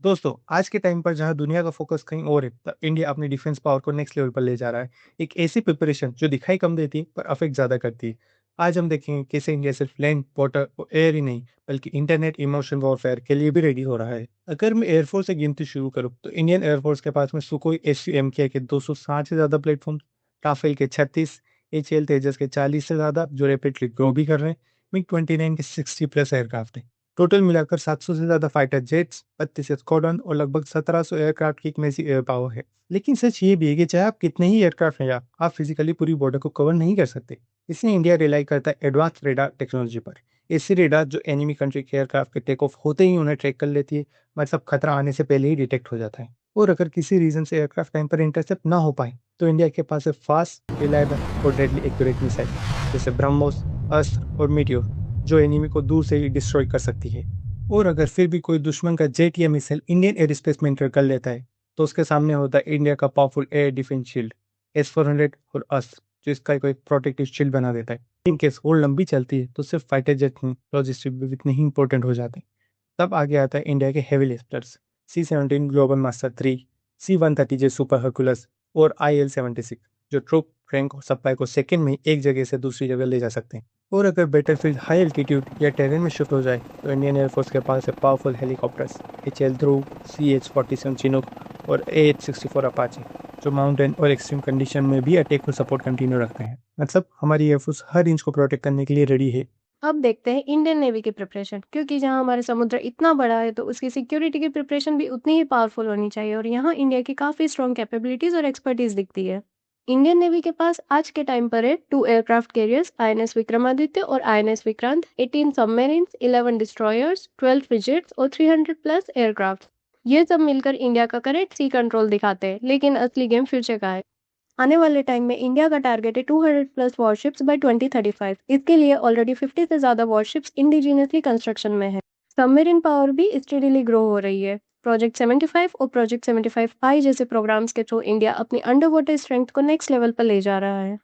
दोस्तों, आज के टाइम पर जहाँ दुनिया का फोकस कहीं और है, इंडिया अपनी डिफेंस पावर को नेक्स्ट लेवल पर ले जा रहा है। एक ऐसी प्रिपरेशन जो दिखाई कम देती है पर अफेक्ट ज्यादा करती है। आज हम देखेंगे कैसे इंडिया सिर्फ लैंड, वाटर और एयर ही नहीं, बल्कि इंटरनेट इमोशन वॉरफेयर के लिए भी रेडी हो रहा है। अगर मैं एयरफोर्स से गिनती शुरू करूँ तो इंडियन एयरफोर्स के पास में सुखोई SU-MK के 260 से ज्यादा प्लेटफॉर्म, राफेल के 36, HAL तेजस के 40 से ज्यादा जो रैपिडली ग्रो भी कर रहे हैं, MiG-29 के 60+ एयरक्राफ्ट है। टोटल मिलाकर 700 से ज्यादा फाइटर जेट्स, 32 स्क्वाड्रन और लगभग 1700 एयरक्राफ्ट की एक मैसी एयर पावर है। लेकिन सच ये भी है कि चाहे आप कितने ही एयरक्राफ्ट हैं, या आप फिजिकली पूरी बॉर्डर को कवर नहीं कर सकते। इसलिए इंडिया रिलाई करता है एडवांस रेडार टेक्नोलॉजी पर। ऐसी रेडार जो एनिमी कंट्री के एयरक्राफ्ट के टेक ऑफ होते ही उन्हें ट्रैक कर लेती है, मतलब खतरा आने से पहले ही डिटेक्ट हो जाता है। और अगर किसी रीजन से एयरक्राफ्ट टाइम पर इंटरसेप्ट ना हो पाए, तो इंडिया के पास है फास्ट, रिलायबल और डेडली एक्यूरेट मिसाइल जैसे ब्रह्मोस, अस्त्र और मीटियोर, जो एनिमी को दूर से ही डिस्ट्रॉय कर सकती है। और अगर फिर भी कोई दुश्मन का जेट या मिसाइल इंडियन एयर स्पेस में एंटर कर लेता है, तो उसके सामने होता है इंडिया का powerful air defence shield S-400 और अस्त्र, जो इसका कोई प्रोटेक्टिव शील्ड बना देता है। इन केस होड़ लंबी चलती है तो सिर्फ फाइटर जेट नहीं, लॉजिस्टिक भी इतने ही इंपॉर्टेंट हो जाते हैं। तब आगे आता है इंडिया के heavy lifters, C-17 global master 3, C-130 जे सुपर हर्कुलस और IL-76, जो ट्रुप, रैंक और सप्लाई को सेकंड में एक जगह से दूसरी जगह ले जा सकते हैं। और अगर बैटलफील्ड हाई एल्टीट्यूड या टेरेन में शिफ्ट हो जाए, तो इंडियन एयरफोर्स के पास है पावरफुल हेलीकॉप्टर्स HAL ध्रुव, CH-47 चिनूक और AH-64 अपाचे, जो माउंटेन और एक्सट्रीम कंडीशन में भी अटैक को सपोर्ट कंटिन्यू रखते हैं। मतलब हमारी एयरफोर्स हर इंच को प्रोटेक्ट करने के लिए रेडी है। अब देखते हैं इंडियन नेवी की प्रिपरेशन, क्योंकि जहां हमारा समुद्र इतना बड़ा है तो उसकी सिक्योरिटी की प्रिपरेशन भी उतनी ही पावरफुल होनी चाहिए, और यहाँ इंडिया की काफी स्ट्रॉन्ग कैपेबिलिटीज और एक्सपर्टीज दिखती है। इंडियन नेवी के पास आज के टाइम पर है 2 एयरक्राफ्ट कैरियर्स INS विक्रमादित्य और INS Vikrant, 18 submarines, 11 destroyers, 12 frigates और 300+ एयरक्राफ्ट। ये सब मिलकर इंडिया का करेक्ट सी कंट्रोल दिखाते हैं, लेकिन असली गेम फ्यूचर का है। आने वाले टाइम में इंडिया का टारगेट है 200+ वॉरशिप्स बाय 2035। इसके लिए ऑलरेडी 50 से ज्यादा वॉरशिप्स इंडिजिनियसली कंस्ट्रक्शन में है। सबमरीन पावर भी स्टेडीली ग्रो हो रही है। प्रोजेक्ट 75 और प्रोजेक्ट 75I जैसे प्रोग्राम्स के थ्रू इंडिया अपनी अंडर वाटर स्ट्रेंथ को नेक्स्ट लेवल पर ले जा रहा है।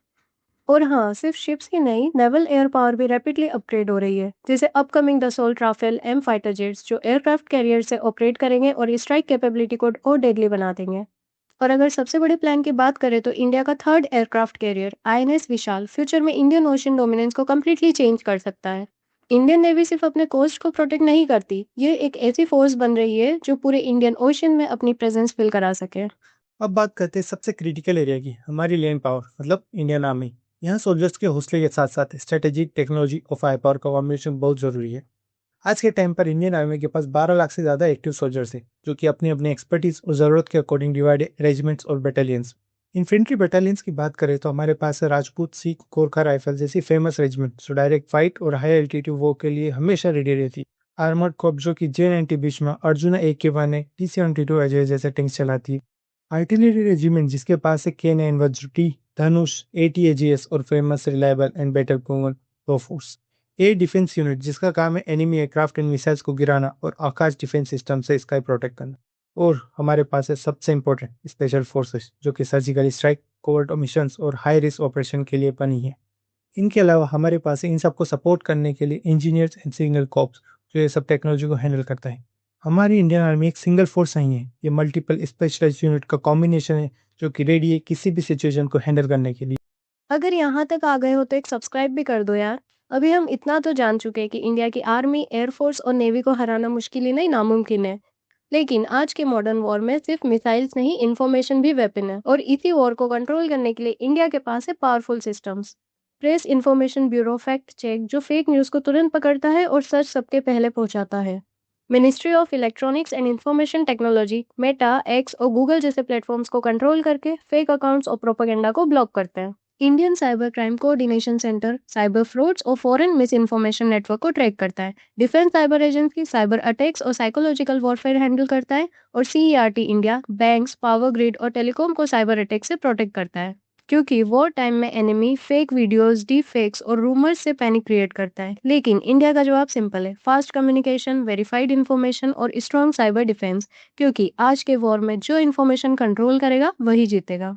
और हाँ, सिर्फ शिप्स ही नहीं, नेवल एयर पावर भी रैपिडली अपग्रेड हो रही है, जैसे upcoming Dassault, Rafale, M fighter jets, जो एयरक्राफ्ट कैरियर से ऑपरेट करेंगे और स्ट्राइक कैपेबिलिटी को और डेडली बना देंगे। और अगर सबसे बड़े प्लान की बात करें तो इंडिया का थर्ड एयरक्राफ्ट कैरियर INS विशाल फ्यूचर में इंडियन ओशन डोमिनेंस को कम्प्लीटली चेंज कर सकता है। इंडियन नेवी सिर्फ अपने कोस्ट को प्रोटेक्ट नहीं करती, ये एक ऐसी फोर्स बन रही है जो पूरे इंडियन ओशन में अपनी प्रेजेंस फील करा सके। अब बात करते हैं सबसे क्रिटिकल एरिया की, हमारी लैंड पावर मतलब इंडियन आर्मी। यहाँ सोल्जर्स के हौसले के साथ साथ स्ट्रेटेजी, टेक्नोलॉजी और फायर पावर का कॉम्बिनेशन बहुत जरूरी है। आज के टाइम पर इंडियन आर्मी के पास 12 लाख से ज्यादा एक्टिव सोल्जर्स हैं, जो कि अपनी अपनी एक्सपर्टीज और जरूरत के अकॉर्डिंग डिवाइड रेजिमेंट्स और बटालियंस। इन्फेंट्री बटालियंस की बात करें तो हमारे पास है राजपूत, सिख, गोरखा राइफल जैसी फेमस रेजिमेंट, जो डायरेक्ट फाइट और हाई एल्टीट्यूड वॉर के लिए हमेशा रेडी रहती। आर्मर्ड कॉर्प्स जो कि J-90 भीष्मा, अर्जुना AK-1 है, T-72 अजय जैसे टैंक्स चलाती है। आर्टिलरी रेजिमेंट जिसके पास है K9 वज्र, टी धनुष, AT-AGS और famous reliable and better proven force. Air defence unit जिसका काम है एनिमी एयरक्राफ्ट एंड मिसाइल्स को गिराना और आकाश डिफेंस सिस्टम से स्काई प्रोटेक्ट करना। और हमारे पास है सबसे इंपॉर्टेंट स्पेशल फोर्सेस, जो कि सर्जिकल स्ट्राइक, कोवर्ट मिशंस और हाई रिस्क ऑपरेशन के लिए बनी है। इनके अलावा हमारे पास है इन सबको सपोर्ट करने के लिए इंजीनियर्स एंड सिग्नल कॉर्प्स, जो ये सब टेक्नोलॉजी को हैंडल करता है। हमारी इंडियन आर्मी एक सिंगल फोर्स नहीं है, ये मल्टीपल स्पेशलाइज्ड यूनिट का कॉम्बिनेशन है, जो कि रेडी है किसी भी सिचुएशन को हैंडल करने के लिए। अगर यहाँ तक आ गए हो तो एक सब्सक्राइब भी कर दो यार। अभी हम इतना तो जान चुके हैं कि इंडिया की आर्मी, एयरफोर्स और नेवी को हराना मुश्किल ही नहीं, नामुमकिन है। लेकिन आज के मॉडर्न वॉर में सिर्फ मिसाइल्स नहीं, इंफॉर्मेशन भी वेपन है, और इसी वॉर को कंट्रोल करने के लिए इंडिया के पास है powerful systems. Press information bureau fact check, जो फेक न्यूज़ को तुरंत पकड़ता है और सच सबके पहले पहुंचाता है। Ministry of electronics and information technology, Meta, x और गूगल जैसे प्लेटफॉर्म्स को कंट्रोल करके फेक अकाउंट्स और प्रोपेगेंडा को ब्लॉक करते हैं। Indian cyber crime coordination centre cyber frauds और फॉरेन मिस इन्फॉर्मेशन नेटवर्क को ट्रैक करता है। Defence cyber agency cyber attacks और साइकोलॉजिकल वॉरफेयर हैंडल करता है। और CERT India banks, power grid और टेलीकॉम को साइबर अटैक से प्रोटेक्ट करता है। क्योंकि वॉर टाइम में enemy fake videos, deep fakes और रूमर्स से पैनिक क्रिएट करता है, लेकिन इंडिया का जवाब सिंपल है: फास्ट कम्युनिकेशन, वेरीफाइड इन्फॉर्मेशन और स्ट्रॉन्ग साइबर डिफेंस। क्योंकि आज के वॉर में जो इन्फॉर्मेशन कंट्रोल करेगा वही जीतेगा।